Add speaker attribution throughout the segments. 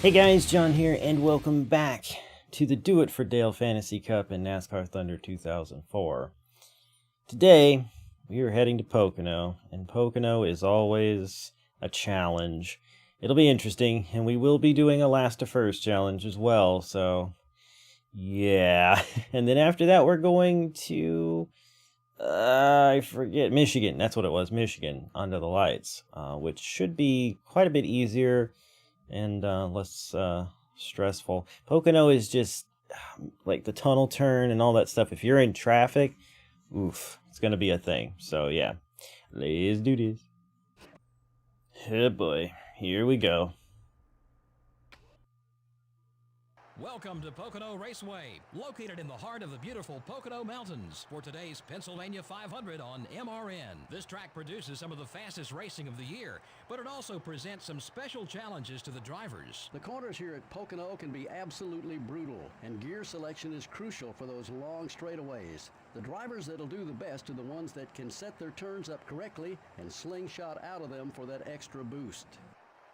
Speaker 1: Hey guys, John here, and welcome back to the Do It for Dale Fantasy Cup in NASCAR Thunder 2004. Today, we are heading to Pocono, and Pocono is always a challenge. It'll be interesting, and we will be doing a last to first challenge as well, so yeah. And then after that, we're going to, I forget, Michigan. That's what it was, Michigan, under the lights, which should be quite a bit easier and less stressful. Pocono is just like the tunnel turn and all that stuff. If you're in traffic, oof, it's gonna be a thing. So yeah, let's do this. Oh boy, here we go.
Speaker 2: Welcome to Pocono Raceway, located in the heart of the beautiful Pocono Mountains for today's Pennsylvania 500 on MRN. This track produces some of the fastest racing of the year, but it also presents some special challenges to the drivers.
Speaker 3: The corners here at Pocono can be absolutely brutal, and gear selection is crucial for those long straightaways. The drivers that'll do the best are the ones that can set their turns up correctly and slingshot out of them for that extra boost.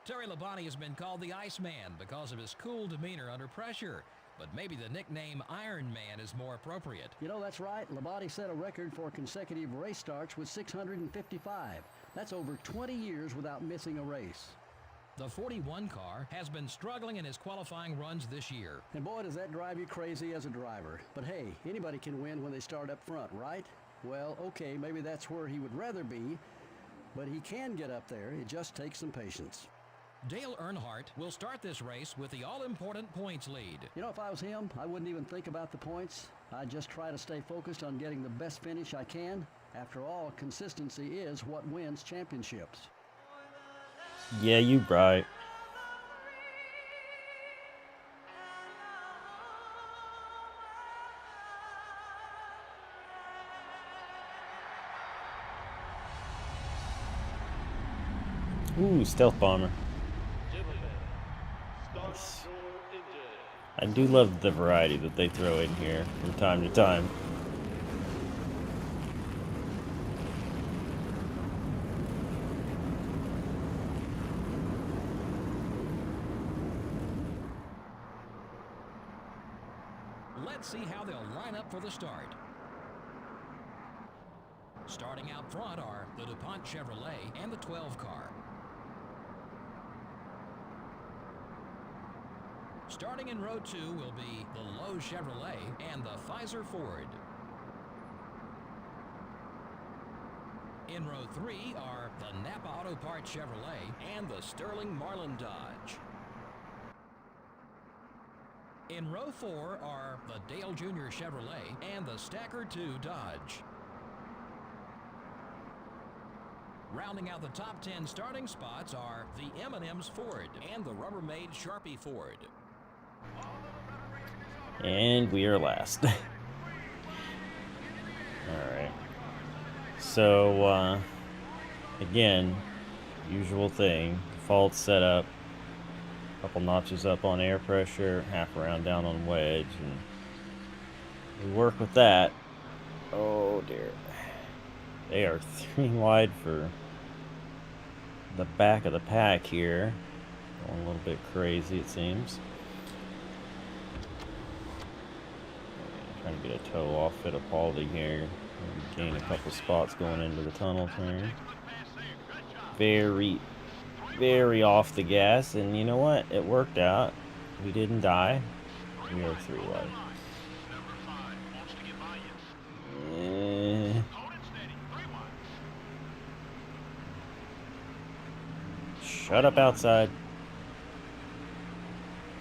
Speaker 2: Terry Labonte has been called the Iceman because of his cool demeanor under pressure, but maybe the nickname Iron Man is more appropriate.
Speaker 3: You know, that's right. Labonte set a record for consecutive race starts with 655. That's over 20 years without missing a race.
Speaker 2: The 41 car has been struggling in his qualifying runs this year.
Speaker 3: And boy, does that drive you crazy as a driver. But hey, anybody can win when they start up front, right? Well, okay, maybe that's where he would rather be, but he can get up there. It just takes some patience.
Speaker 2: Dale Earnhardt will start this race with the all-important points lead.
Speaker 3: You know, if I was him, I wouldn't even think about the points. I'd just try to stay focused on getting the best finish I can. After all, consistency is what wins championships.
Speaker 1: Yeah, you right. Ooh, stealth bomber. I do love the variety that they throw in here from time to time.
Speaker 2: Let's see how they'll line up for the start. Starting out front are the DuPont Chevrolet and the 12 car. Starting in row 2 will be the Lowe Chevrolet and the Pfizer Ford. In row 3 are the Napa Auto Parts Chevrolet and the Sterling Marlin Dodge. In row 4 are the Dale Jr. Chevrolet and the Stacker 2 Dodge. Rounding out the top 10 starting spots are the M&M's Ford and the Rubbermaid Sharpie Ford.
Speaker 1: And we are last. Alright. So, again, usual thing. Default setup. Couple notches up on air pressure, half around down on wedge, and we work with that. Oh dear. They are 3 wide for the back of the pack here. Going a little bit crazy, it seems. Trying to get a toe off Fittipaldi here. Gain a couple spots going into the tunnel turn. Very off the gas, and you know what? It worked out. We didn't die. We are 3 wide. Shut up outside.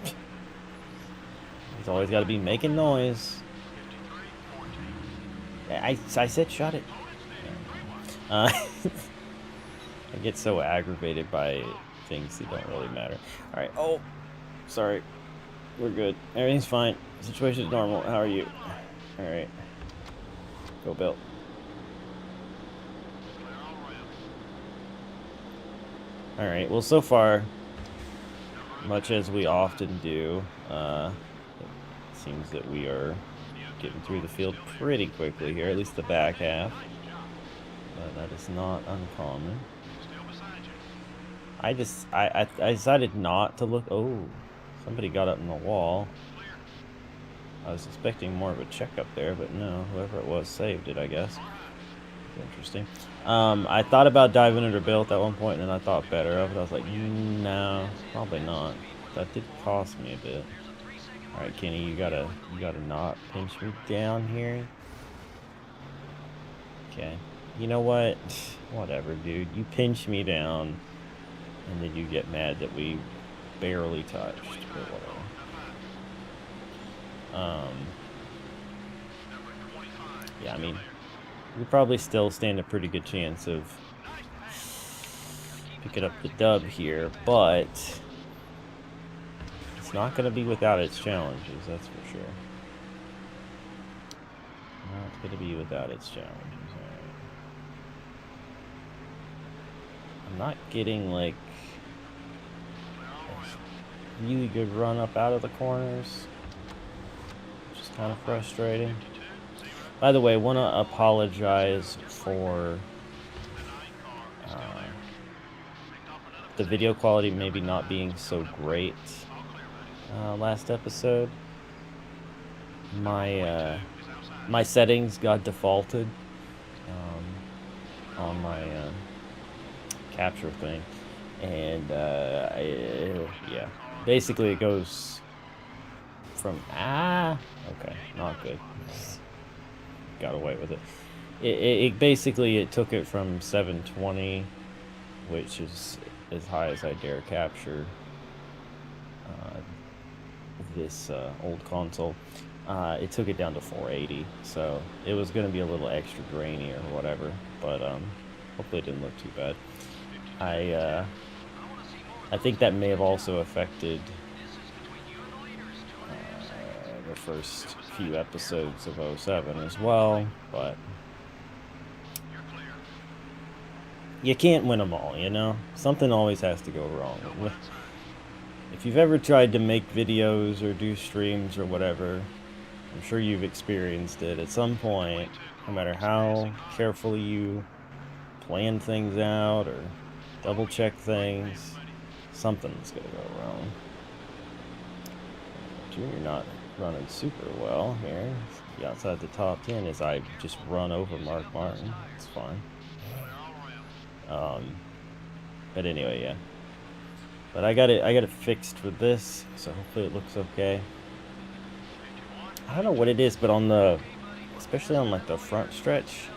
Speaker 1: He's always got to be making noise. I said shut it. I get so aggravated by things that don't really matter. Alright, oh, sorry. We're good. Everything's fine. Situation's normal. How are you? Alright. Go, Bill. Alright, well, so far, much as we often do, it seems that we are getting through the field pretty quickly here, at least the back half. But that is not uncommon. I decided not to look. Oh, Somebody got up in the wall. I was expecting more of a checkup there, but no. Whoever it was saved it, I guess. Interesting. I thought about diving under Bill at one point, and then I thought better of it. I was like, no, probably not. That did cost me a bit. All right, Kenny, you gotta not pinch me down here. Okay. You know what? Whatever, dude. You pinch me down, and then you get mad that we barely touched, but whatever. Yeah, I mean, we probably still stand a pretty good chance of picking up the dub here, but it's not going to be without its challenges, that's for sure. Not going to be without its challenges. All right. I'm not getting, like, a really good run up out of the corners, which is kind of frustrating. By the way, I want to apologize for the video quality maybe not being so great last episode. My settings got defaulted on my capture thing, and yeah, basically it goes from okay, not good. Got away with it. It basically it took it from 720, which is as high as I dare capture this old console. It took it down to 480, so it was going to be a little extra grainy or whatever, but hopefully it didn't look too bad. I think that may have also affected the first few episodes of 07 as well, but you can't win them all, you know? Something always has to go wrong. If you've ever tried to make videos or do streams or whatever, I'm sure you've experienced it at some point, no matter how carefully you plan things out or double check things, something's gonna go wrong. Junior not running super well here. Be outside the top 10 as I just run over Mark Martin. It's fine. But anyway, yeah. But I got it fixed for this, so hopefully it looks okay. I don't know what it is, but especially on like the front stretch,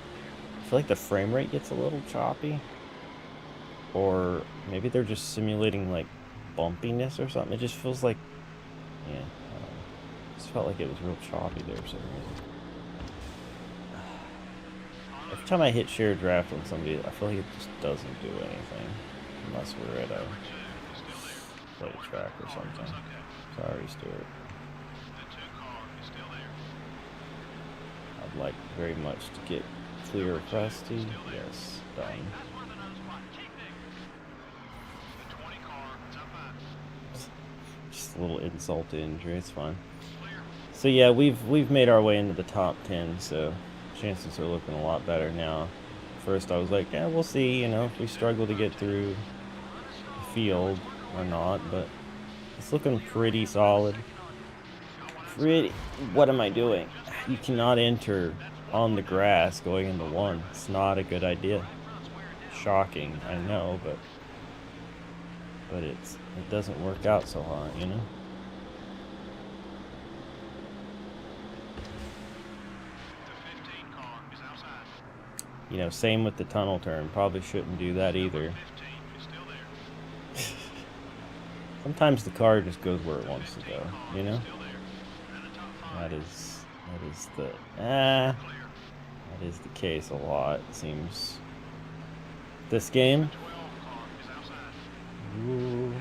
Speaker 1: I feel like the frame rate gets a little choppy. Or maybe they're just simulating like bumpiness or something. It just feels like, yeah, it just felt like it was real choppy there for some reason. Every time I hit share draft on somebody, I feel like it just doesn't do anything. Unless we're at a play track or something. Sorry, Stuart. I'd like very much to get clear Krusty. Yes, done. Just a little insult to injury, it's fine. So yeah, we've made our way into the top 10, so chances are looking a lot better now. First I was like, yeah, we'll see, you know, if we struggle to get through the field or not, but it's looking pretty solid. What am I doing? You cannot enter on the grass going into one. It's not a good idea. Shocking, I know, but it doesn't work out so hot, you know? You know, same with the tunnel turn. Probably shouldn't do that either. Sometimes the car just goes where it wants to go, you know? That is the case a lot, it seems. This game. Ooh.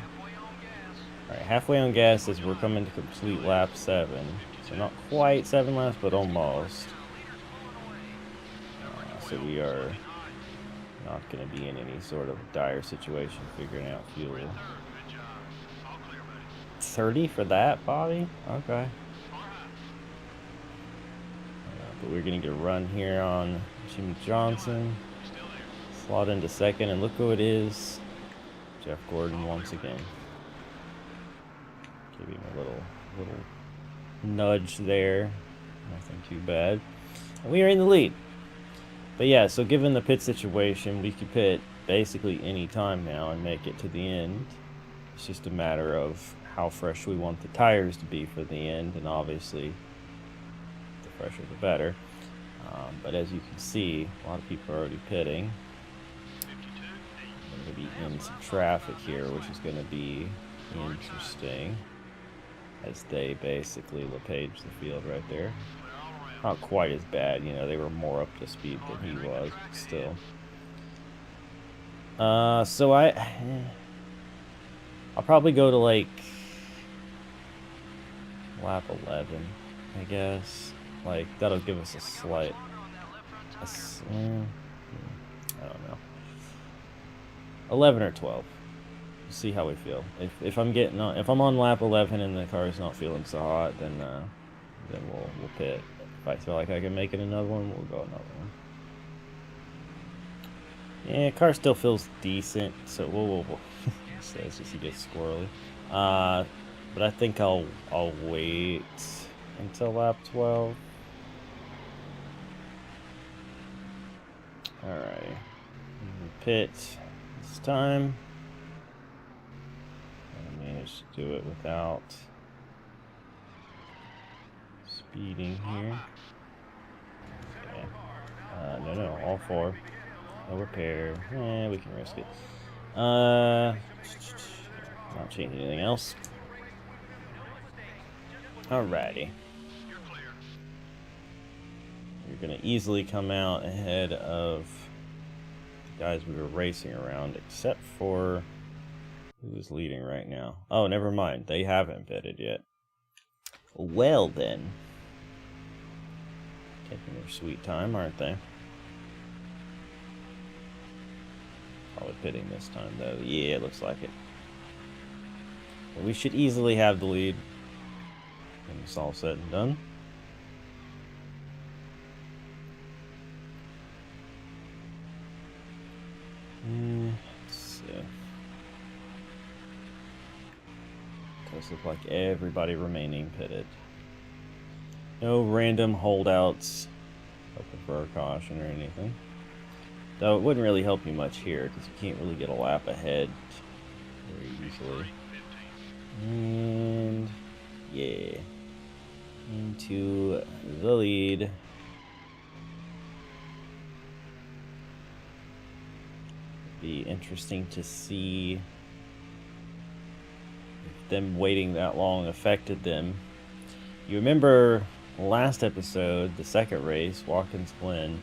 Speaker 1: Alright, halfway on gas as we're coming to complete lap 7. So not quite 7 laps, but almost. So we are not going to be in any sort of dire situation figuring out fuel. 30 for that, Bobby? Okay. But we're going to get a run here on Jimmy Johnson. Slot into second, and look who it is. Jeff Gordon once again. Okay, give him a little nudge there. Nothing too bad. And we are in the lead. But yeah, so given the pit situation, we could pit basically any time now and make it to the end. It's just a matter of how fresh we want the tires to be for the end, and obviously the fresher the better. But as you can see, a lot of people are already pitting. I'm going to be in some traffic here, which is going to be interesting, as they basically LePage the field right there. Not quite as bad, you know, they were more up to speed than he was, but still. So I'll probably go to like lap 11, I guess. Like, that'll give us a slight, I don't know, 11 or 12. See how we feel. If I'm getting on, if I'm on lap 11 and the car's not feeling so hot, then we'll pit. If I feel like I can make it another one, we'll go another one. Yeah, car still feels decent, so we'll so it's just a bit squirrely. But I think I'll wait until lap 12. Alright, pit this time. I managed to do it without speeding here. Okay. No, all four. No repair. We can risk it. Not changing anything else. Alrighty. You're gonna easily come out ahead of the guys we were racing around, except for who is leading right now. Oh, never mind. They haven't pitted yet. Well then. Taking their sweet time, aren't they? Probably pitting this time, though. Yeah, it looks like it. But we should easily have the lead when it's all said and done. Let's see. Does look like everybody remaining pitted. No random holdouts, hoping for a caution or anything. Though it wouldn't really help you much here, because you can't really get a lap ahead very easily. And yeah, into the lead. Be interesting to see if them waiting that long affected them. You remember last episode, the second race, Watkins Glen,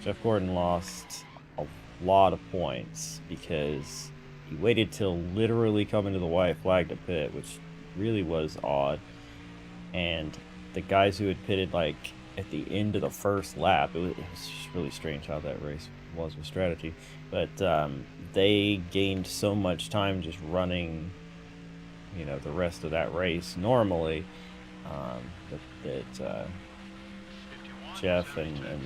Speaker 1: Jeff Gordon lost a lot of points because he waited till literally coming to the white flag to pit, which really was odd. And the guys who had pitted like at the end of the first lap, it was just really strange how that race was with strategy. But they gained so much time just running, you know, the rest of that race normally, that Jeff and a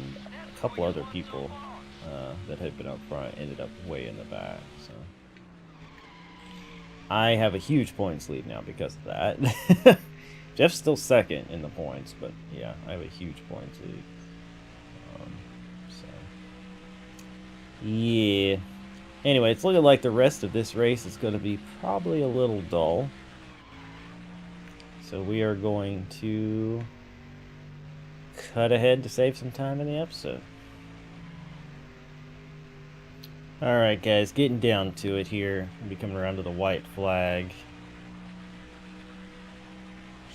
Speaker 1: couple other people that had been up front ended up way in the back. So I have a huge points lead now because of that. Jeff's still second in the points, but yeah, I have a huge points lead. So yeah. Anyway, it's looking like the rest of this race is going to be probably a little dull. So we are going to cut ahead to save some time in the episode. Alright guys, getting down to it here. We'll be coming around to the white flag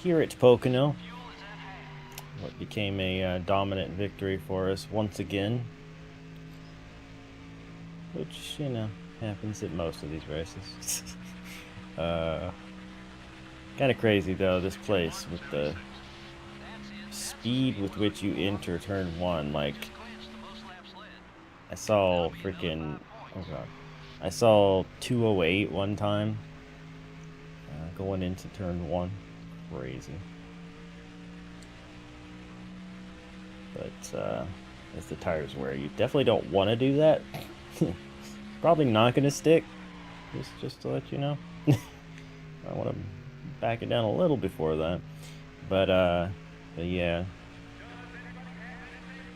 Speaker 1: here at Pocono. What became a dominant victory for us once again. Which, you know, happens at most of these races. Kind of crazy though, this place with the speed with which you enter turn one. Like, I saw freaking, oh god, I saw 208 one time going into turn one. Crazy. But as the tires wear, you definitely don't want to do that. Probably not going to stick. Just to let you know. I want to backing down a little before that. But yeah.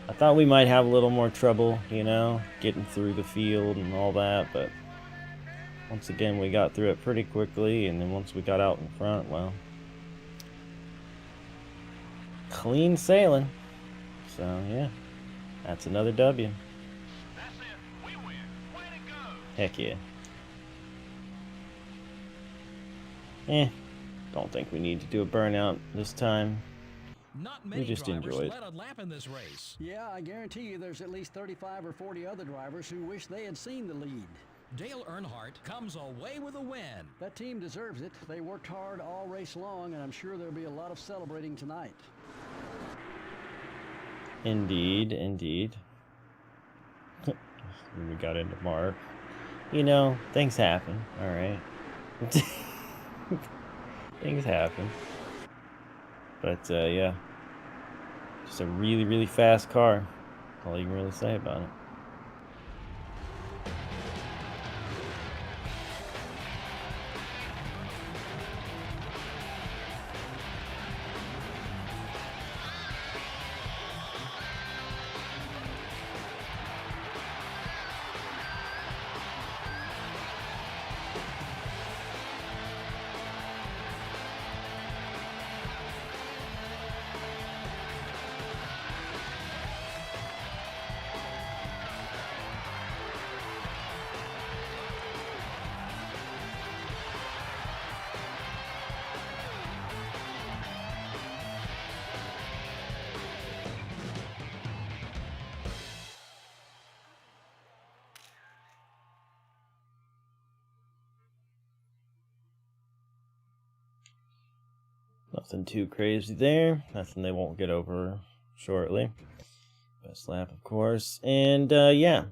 Speaker 1: I thought we might have a little more trouble, you know, getting through the field and all that, but once again, we got through it pretty quickly, and then once we got out in front, well, clean sailing. So, yeah, that's another W.
Speaker 4: That's it. We win. Way to go.
Speaker 1: Heck yeah. Don't think we need to do a burnout this time.
Speaker 2: Not many
Speaker 1: just
Speaker 2: drivers
Speaker 1: enjoyed.
Speaker 2: led a lap in this race.
Speaker 3: Yeah, I guarantee you there's at least 35 or 40 other drivers who wish they had seen the lead.
Speaker 2: Dale Earnhardt comes away with a win.
Speaker 3: That team deserves it. They worked hard all race long, and I'm sure there'll be a lot of celebrating tonight.
Speaker 1: Indeed, indeed. We got into Mark. You know, things happen, alright? Things happen. But, yeah. Just a really, really fast car. All you can really say about it. Nothing too crazy there. Nothing they won't get over shortly. Best lap, of course. And, yeah.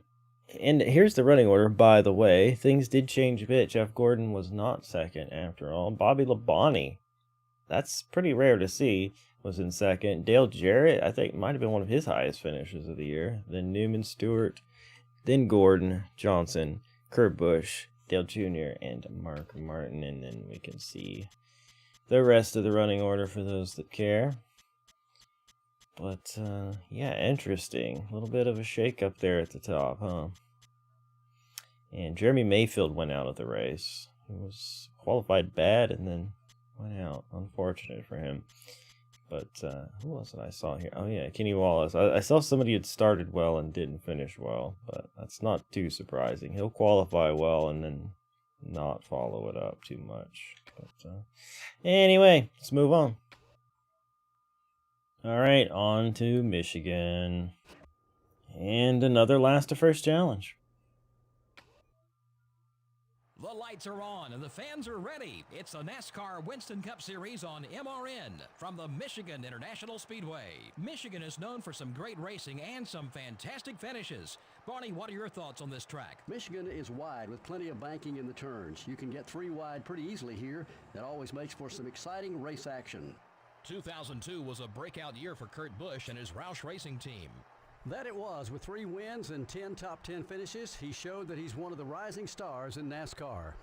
Speaker 1: And here's the running order, by the way. Things did change a bit. Jeff Gordon was not second, after all. Bobby Labonte, that's pretty rare to see, was in second. Dale Jarrett, I think, might have been one of his highest finishes of the year. Then Newman Stewart. Then Gordon, Johnson, Kurt Busch, Dale Jr., and Mark Martin. And then we can see the rest of the running order for those that care. But, yeah, interesting. A little bit of a shake-up there at the top, huh? And Jeremy Mayfield went out of the race. He was qualified bad and then went out. Unfortunate for him. But, who was it I saw here? Oh, yeah, Kenny Wallace. I saw somebody had started well and didn't finish well, but that's not too surprising. He'll qualify well and then not follow it up too much. But, anyway, let's move on. Alright, on to Michigan. And another last to first challenge.
Speaker 2: The lights are on and the fans are ready. It's the NASCAR Winston Cup Series on MRN from the Michigan International Speedway. Michigan is known for some great racing and some fantastic finishes. Barney, what are your thoughts on this track?
Speaker 3: Michigan is wide with plenty of banking in the turns. You can get 3 wide pretty easily here. That always makes for some exciting race action.
Speaker 2: 2002 was a breakout year for Kurt Busch and his Roush Racing team.
Speaker 3: That it was. With 3 wins and 10 top 10 finishes, he showed that he's one of the rising stars in NASCAR.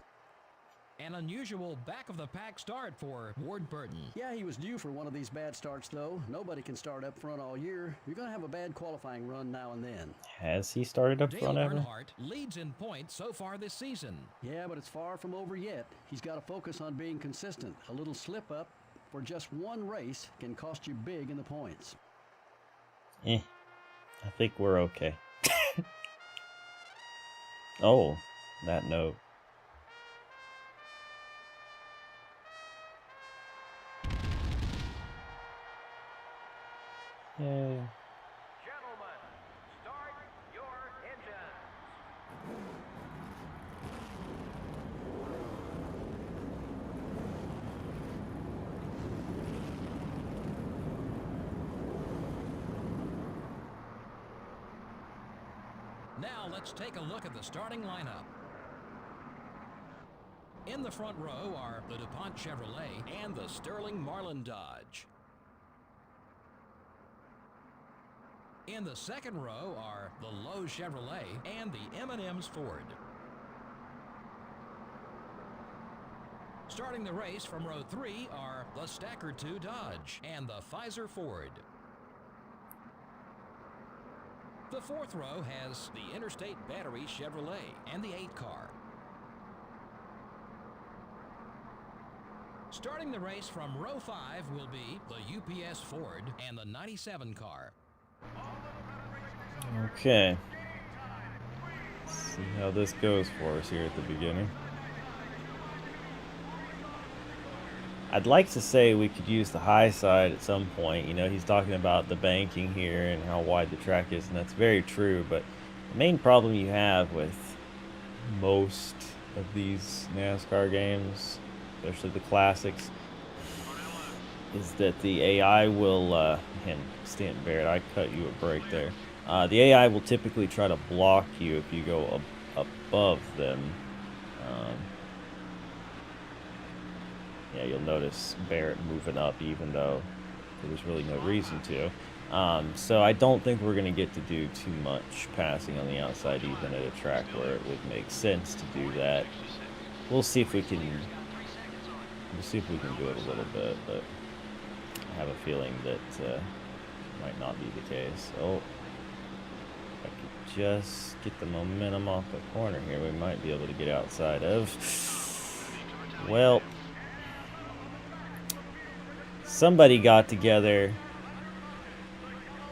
Speaker 2: An unusual back-of-the-pack start for Ward Burton.
Speaker 3: Yeah, he was due for one of these bad starts, though. Nobody can start up front all year. You're going to have a bad qualifying run now and then.
Speaker 1: Has he started up
Speaker 2: Dale
Speaker 1: front ever?
Speaker 2: Earnhardt leads in points so far this season.
Speaker 3: Yeah, but it's far from over yet. He's got to focus on being consistent. A little slip-up for just one race can cost you big in the points.
Speaker 1: I think we're okay. Oh, that note. Yay.
Speaker 4: Gentlemen, start your engines.
Speaker 2: Now let's take a look at the starting lineup. In the front row are the DuPont Chevrolet and the Sterling Marlin Dodge. In the second row are the Lowe's Chevrolet and the M&M's Ford. Starting the race from row 3 are the Stacker 2 Dodge and the Pfizer Ford. The 4th row has the Interstate Battery Chevrolet and the 8 car. Starting the race from row 5 will be the UPS Ford and the 97 car.
Speaker 1: Okay. Let's see how this goes for us here at the beginning. I'd like to say we could use the high side at some point. You know, he's talking about the banking here and how wide the track is, and that's very true. But the main problem you have with most of these NASCAR games, especially the classics, is that the AI will, and Stanton Barrett, I cut you a break there. The AI will typically try to block you if you go above them. Yeah, you'll notice Barrett moving up even though there's really no reason to. So I don't think we're going to get to do too much passing on the outside even at a track where it would make sense to do that. We'll see if we can do it a little bit, but I have a feeling that might not be the case. Oh, if I could just get the momentum off the corner here, we might be able to get outside of, well, somebody got together.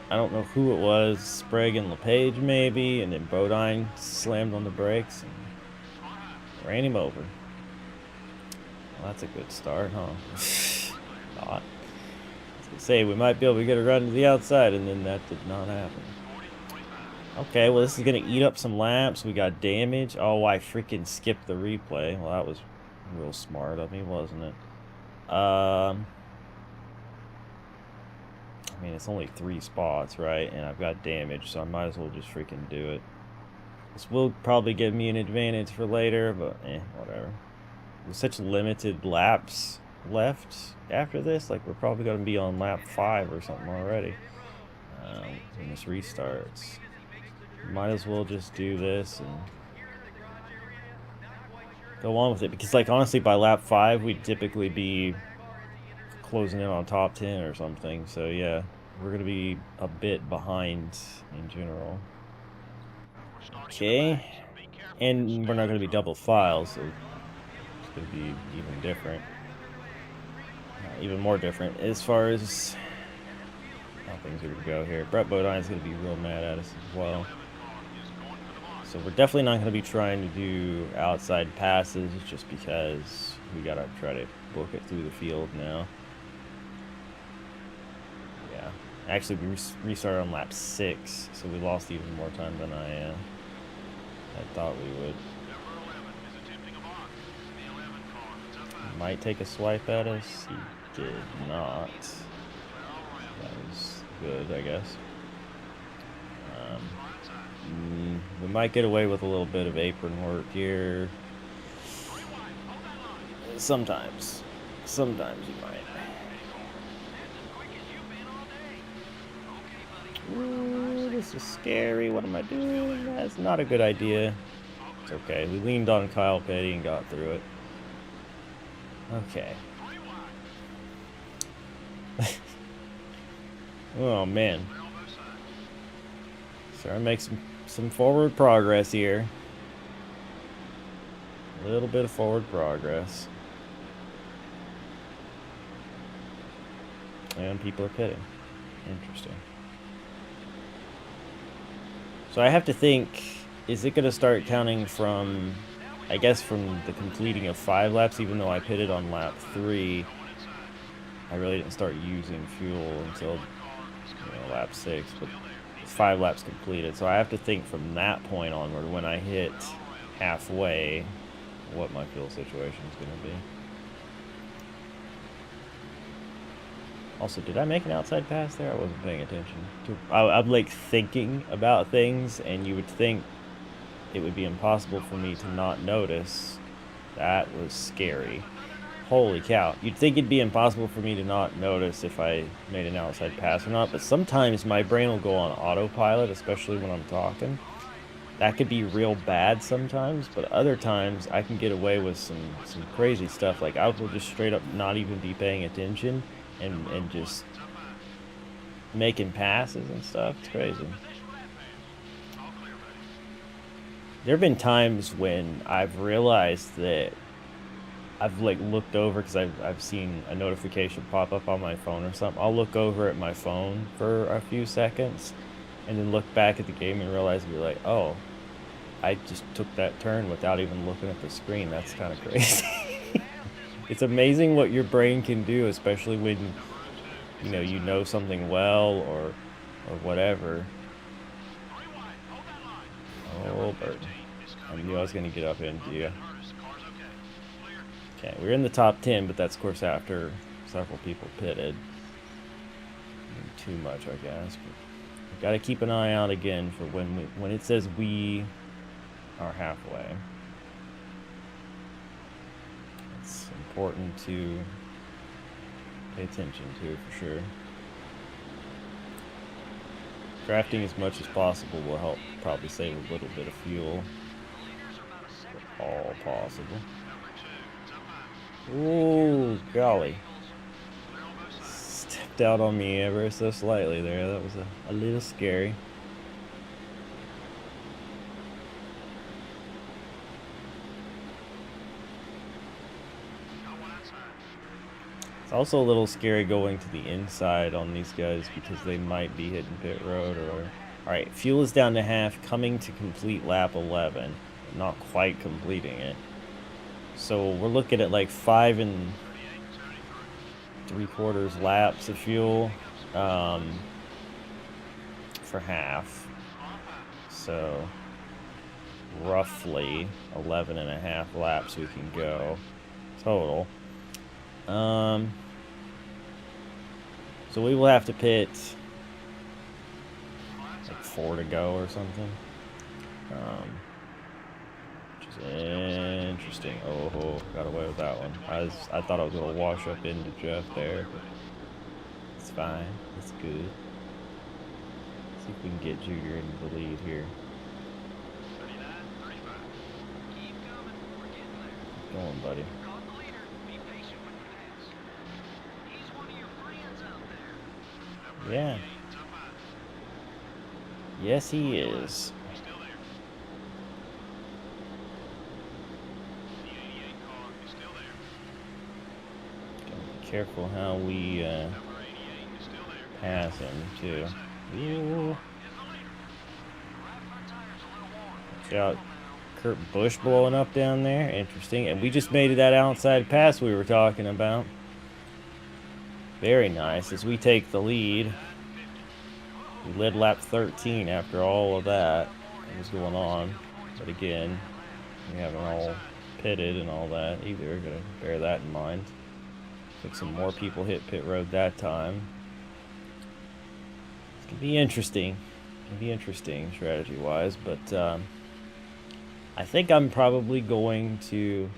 Speaker 1: I don't know who it was, Sprague and LePage maybe, and then Bodine slammed on the brakes and ran him over. Well, that's a good start, huh? Not. I was gonna say, we might be able to get a run to the outside, and then that did not happen. Okay, well, this is going to eat up some laps. We got damage. Oh, I freaking skipped the replay. Well, that was real smart of me, wasn't it? I mean, it's only 3 spots, right? And I've got damage, so I might as well just freaking do it. This will probably give me an advantage for later, but whatever. With such limited laps left after this, like we're probably going to be on lap 5 or something already when this restarts. Might as well just do this and go on with it, because like honestly by lap 5 we'd typically be closing in on top 10 or something, so yeah, we're gonna be a bit behind in general. Okay, and we're not gonna be double file, so it's gonna be even different, even more different as far as how things are gonna go here. Brett Bodine's gonna be real mad at us as well. So we're definitely not going to be trying to do outside passes just because we got to try to book it through the field now. Yeah. Actually, we restarted on lap 6, so we lost even more time than I thought we would. He might take a swipe at us. He did not. That was good, I guess. We might get away with a little bit of apron work here. Sometimes you might. Ooh, this is scary. What am I doing? That's not a good idea. It's okay. We leaned on Kyle Petty and got through it. Okay. Oh man. Starting to make some forward progress here. A little bit of forward progress. And people are pitting. Interesting. So I have to think, is it going to start counting from, I guess from the completing of 5 laps, even though I pitted on lap 3. I really didn't start using fuel until lap 6, but 5 laps completed, so I have to think from that point onward when I hit halfway what my fuel situation is going to be. Also, did I make an outside pass there? I wasn't paying attention. I'm like thinking about things, and you would think it would be impossible for me to not notice. That was scary. Holy cow. You'd think it'd be impossible for me to not notice if I made an outside pass or not, but sometimes my brain will go on autopilot, especially when I'm talking. that could be real bad sometimes, but other times I can get away with some crazy stuff. Like I will just straight up not even be paying attention and just making passes and stuff. It's crazy. There have been times when I've realized that I've like looked over because I've seen a notification pop up on my phone or something. I'll look over at my phone for a few seconds and then look back at the game and realize be like, oh, I just took that turn without even looking at the screen. That's kind of crazy. It's amazing what your brain can do, especially when you know something well or whatever. Oh, bird. I knew I was going to get up into you. Okay, we're in the top 10, but that's, of course, after several people pitted. Too much, I guess. But got to keep an eye out again for when it says we are halfway. It's important to pay attention to, for sure. Drafting as much as possible will help probably save a little bit of fuel. If all possible. Ooh, golly. Stepped out on me ever so slightly there. That was a little scary. It's also a little scary going to the inside on these guys because they might be hitting pit road or... Alright, fuel is down to half, coming to complete lap 11. Not quite completing it. So we're looking at like 5 3/4 laps of fuel for half. So roughly 11.5 laps we can go total. So we will have to pit like 4 to go or something. Which is interesting. Oh, got away with that one. I thought I was gonna wash up into Jeff there, but it's fine. It's good. See if we can get Junior into the lead here. Keep going, buddy. Yeah. Yes, he is. Gotta be careful how we pass him, too. Ooh. Watch out. Kurt Busch blowing up down there. Interesting. And we just made that outside pass we were talking about. Very nice as we take the lead. We led lap 13 after all of that was going on. But again, we haven't all pitted and all that either. Gotta bear that in mind. Took some more people hit pit road that time. It's gonna be interesting. It's gonna be interesting strategy-wise, but I think I'm probably going to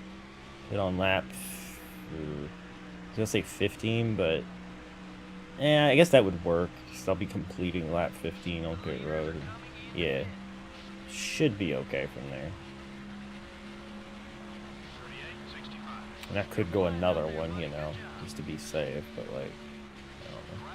Speaker 1: hit on lap... I was gonna say 15, but I guess that would work. So I'll be completing lap 15 on pit road. And, yeah, should be okay from there. And I could go another one, just to be safe. But like, I don't know.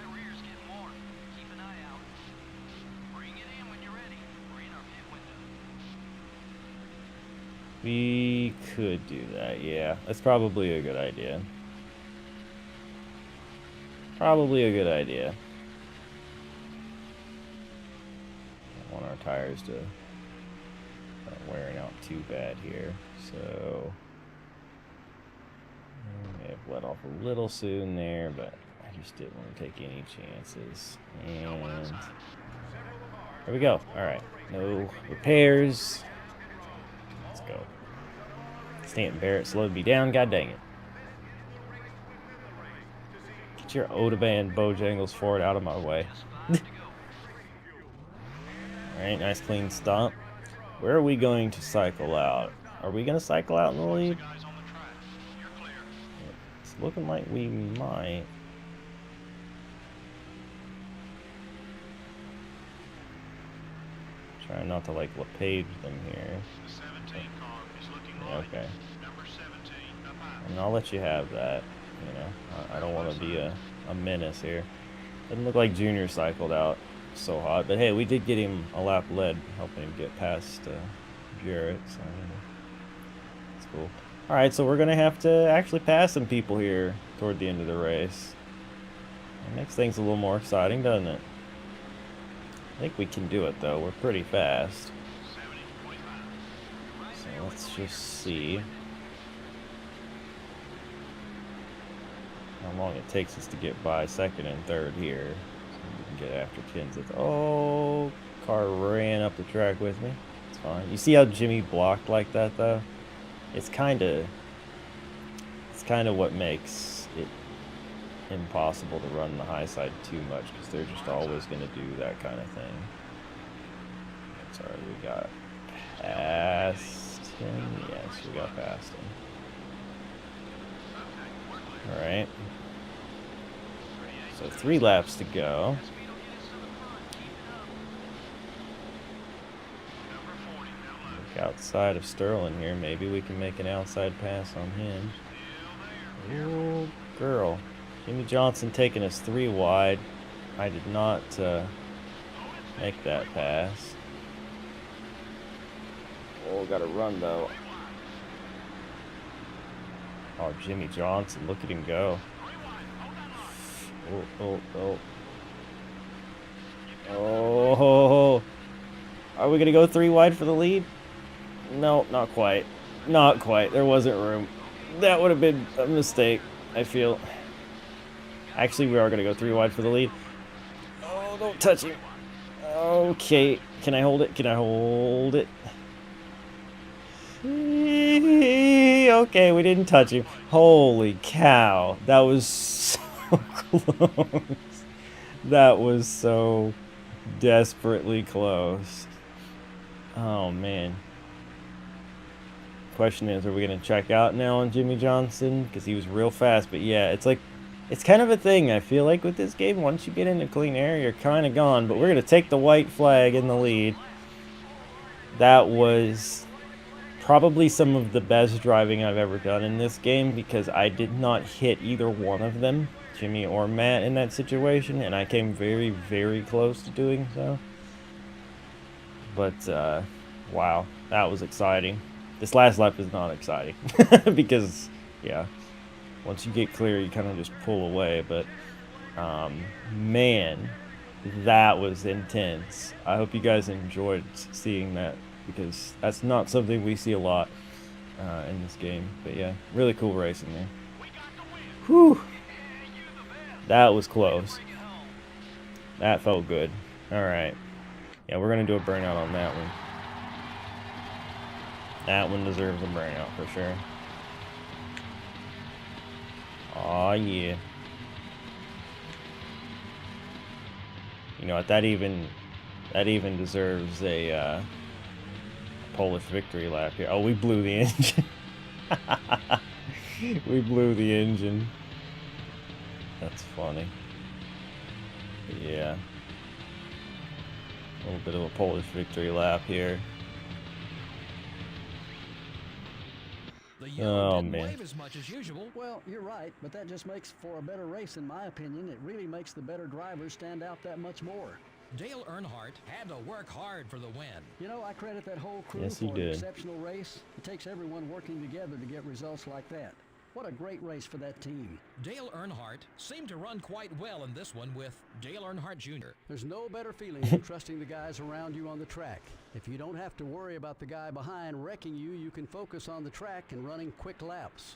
Speaker 1: We could do that. Yeah, that's probably a good idea. Probably a good idea. Don't want our tires to start wearing out too bad here. So I may have let off a little soon there, but I just didn't want to take any chances. And there we go. All right, no repairs. Let's go. Stanton Barrett slowed me down. God dang it. Get your Odaban Bojangles Ford out of my way. Alright, nice clean stomp. Where are we going to cycle out? Are we going to cycle out in the lead? It's looking like we might. Try Trying not to like LePage them here.
Speaker 4: The 17 car is looking
Speaker 1: Yeah,
Speaker 4: light.
Speaker 1: okay.
Speaker 4: Number 17 up high.
Speaker 1: And I'll let you have that. You know, I don't want to be a menace here. Doesn't look like Junior cycled out so hot, but hey, we did get him a lap lead, helping him get past Jarrett. So that's cool. All right, so we're gonna have to actually pass some people here toward the end of the race. It makes things a little more exciting, doesn't it? I think we can do it though. We're pretty fast.
Speaker 4: 70.5.
Speaker 1: So let's just see how long it takes us to get by second and third here. So we can get after Kenseth. Oh, car ran up the track with me. It's fine. You see how Jimmy blocked like that though? It's kind of what makes it impossible to run the high side too much, because they're just always going to do that kind of thing. That's alright, we got past him. Yes, we got past him. Alright. So 3 laps to go. Look outside of Sterling here. Maybe we can make an outside pass on him. Oh, girl. Jimmy Johnson taking us 3 wide. I did not make that pass. Oh, got to run though. Oh, Jimmy Johnson, look at him go. Oh, oh, oh. Oh, are we going to go 3 wide for the lead? No, not quite. Not quite. There wasn't room. That would have been a mistake, I feel. Actually, we are going to go 3 wide for the lead. Oh, don't touch him. Okay. Can I hold it? Can I hold it? Okay, we didn't touch him. Holy cow. That was so close. That was so desperately close. Oh, man. Question is, are we going to check out now on Jimmy Johnson? Because he was real fast. But yeah, it's like, it's kind of a thing, I feel like, with this game. Once you get into clean air, you're kind of gone. But we're going to take the white flag in the lead. That was probably some of the best driving I've ever done in this game, because I did not hit either one of them, Jimmy or Matt, in that situation. And I came very, very close to doing so. But, wow, that was exciting. This last lap is not exciting because, yeah, once you get clear, you kind of just pull away. But, man, that was intense. I hope you guys enjoyed seeing that, because that's not something we see a lot in this game. But, yeah, really cool racing there. Whew. That was close. That felt good. All right. Yeah, we're going to do a burnout on that one. That one deserves a burnout for sure. Aw, yeah. You know what? That even deserves a Polish victory lap here. Oh, we blew the engine. We blew the engine. That's funny. But yeah. A little bit of a Polish victory lap here. Oh, man.
Speaker 2: Wave as much as usual.
Speaker 3: Well, you're right, but that just makes for a better race, in my opinion. It really makes the better drivers stand out that much more.
Speaker 2: Dale Earnhardt had to work hard for the win.
Speaker 3: You know, I credit that whole crew
Speaker 1: Yes, he
Speaker 3: for an
Speaker 1: did.
Speaker 3: exceptional race. It takes everyone working together to get results like that. What a great race for that team.
Speaker 2: Dale Earnhardt seemed to run quite well in this one with Dale Earnhardt Jr.
Speaker 3: There's no better feeling than trusting the guys around you on the track. If you don't have to worry about the guy behind wrecking you, you can focus on the track and running quick laps.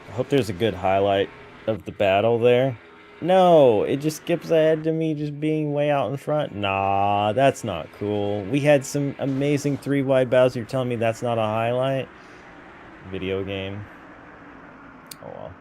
Speaker 1: I hope there's a good highlight of the battle there. No, it just skips ahead to me just being way out in front. Nah, that's not cool. We had some amazing 3 wide battles. You're telling me that's not a highlight? Video game. Oh well.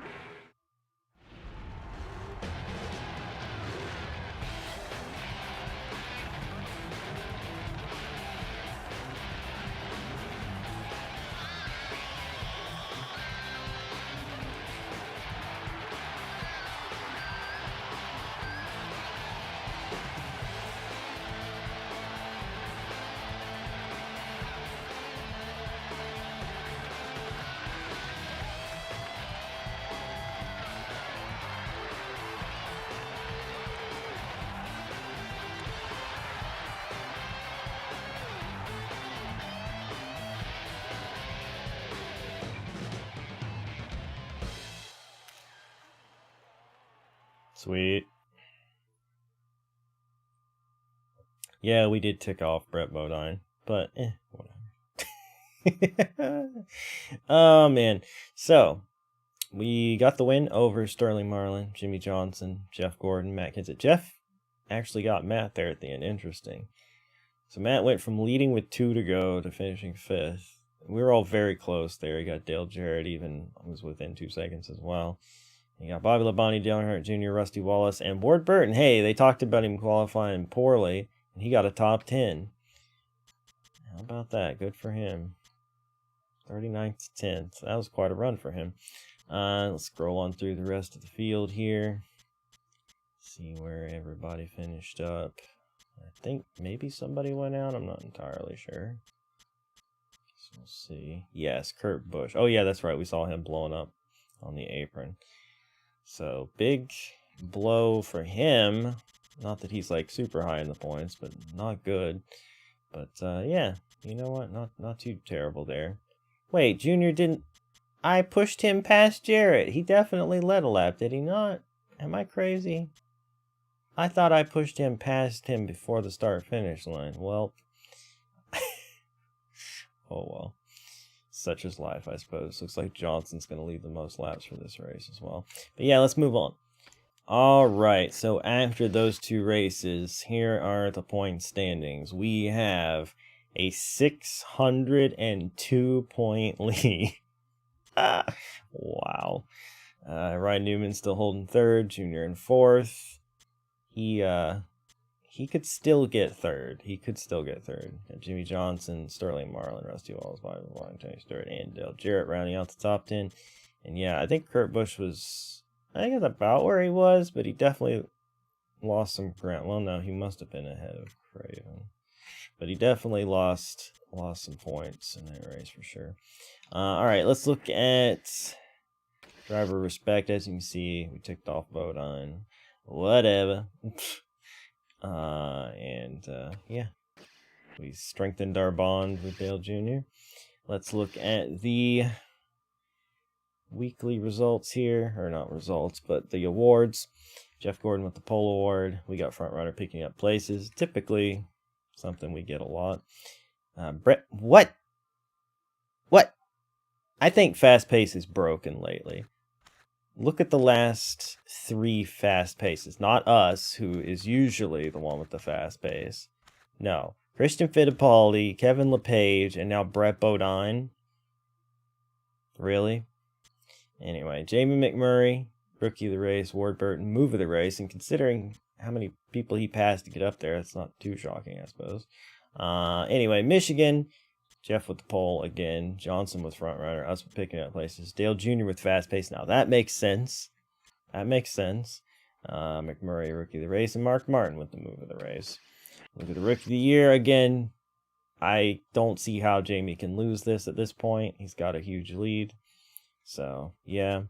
Speaker 1: Sweet. Yeah, we did tick off Brett Bodine, but whatever. Oh, man. So, we got the win over Sterling Marlin, Jimmy Johnson, Jeff Gordon, Matt Kenseth. Jeff actually got Matt there at the end. Interesting. So, Matt went from leading with 2 to go to finishing 5th. We were all very close there. He got Dale Jarrett, even was within 2 seconds as well. You got Bobby Labonte, Dale Earnhardt Jr., Rusty Wallace, and Ward Burton. Hey, they talked about him qualifying poorly, and he got a top 10. How about that? Good for him. 39th to 10th. That was quite a run for him. Let's scroll on through the rest of the field here. See where everybody finished up. I think maybe somebody went out. I'm not entirely sure. So we'll see. Yes, Kurt Busch. Oh, yeah, that's right. We saw him blowing up on the apron. So, big blow for him. Not that he's, like, super high in the points, but not good. But, yeah, you know what? Not too terrible there. Wait, Junior didn't... I pushed him past Jarrett. He definitely led a lap, did he not? Am I crazy? I thought I pushed him past him before the start-finish line. Well... oh, well. Such is life, I suppose. Looks like Johnson's going to lead the most laps for this race as well. But yeah, let's move on. All right, so after those 2 races, here are the point standings. We have a 602-point lead. Wow. Ryan Newman still holding 3rd, Junior in 4th. He could still get 3rd. Jimmy Johnson, Sterling Marlin, Rusty Wallace, Bobby Labonte, Tony Stewart, and Dale Jarrett rounding out the top 10. And yeah, I think Kurt Busch was, I think it's about where he was, but he definitely lost some ground. Well, no, he must have been ahead of Craven. But he definitely lost some points in that race for sure. All right, let's look at driver respect. As you can see, we ticked off Bodine. Whatever. Yeah, we strengthened our bond with Dale Jr. Let's look at the weekly results here, or not results, but the awards. Jeff Gordon with the pole award. We got front runner picking up places. Typically, something we get a lot. Brett, what? I think fast pace is broken lately. Look at the last 3 fast paces. Not us, who is usually the one with the fast pace. No. Christian Fittipaldi, Kevin LePage, and now Brett Bodine. Really? Anyway, Jamie McMurray, rookie of the race. Ward Burton, move of the race. And considering how many people he passed to get up there, that's not too shocking, I suppose. Anyway, Michigan, Jeff with the pole again. Johnson with front runner. Us picking up places. Dale Jr. with fast pace. Now that makes sense. McMurray, rookie of the race. And Mark Martin with the move of the race. Look at the rookie of the year again. I don't see how Jamie can lose this at this point. He's got a huge lead. So yeah,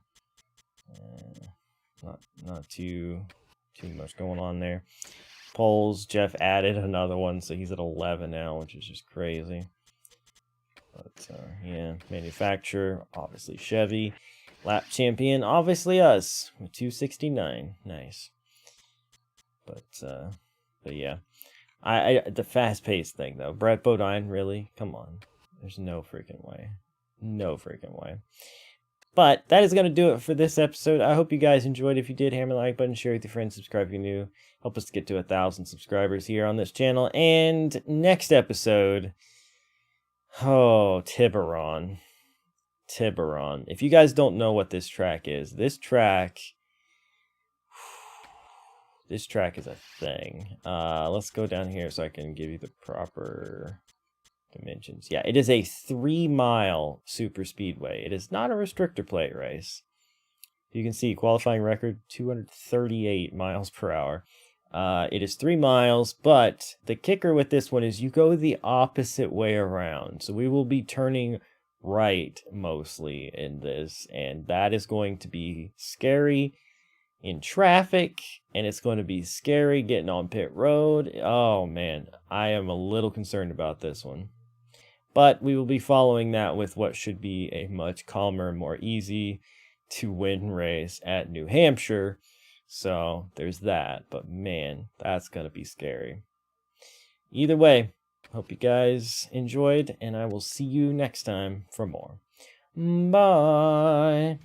Speaker 1: not too much going on there. Poles, Jeff added another one, so he's at 11 now, which is just crazy. But, yeah, manufacturer, obviously Chevy. Lap champion, obviously us, with 269. Nice. But yeah. The fast-paced thing, though. Brett Bodine, really? Come on. There's no freaking way. But that is going to do it for this episode. I hope you guys enjoyed. If you did, hammer the like button, share with your friends, subscribe if you're new. Help us to get to 1,000 subscribers here on this channel. And next episode... oh, Tiburon. If you guys don't know what this track is, this track is a thing. Let's go down here so I can give you the proper dimensions. Yeah, it is a 3-mile super speedway. It is not a restrictor plate race. You can see qualifying record 238 miles per hour. It is 3 miles, but the kicker with this one is you go the opposite way around. So we will be turning right mostly in this, and that is going to be scary in traffic, and it's going to be scary getting on pit road. Oh man, I am a little concerned about this one. But we will be following that with what should be a much calmer, more easy to win race at New Hampshire. So there's that, but man, that's gonna be scary. Either way, hope you guys enjoyed, and I will see you next time for more. Bye!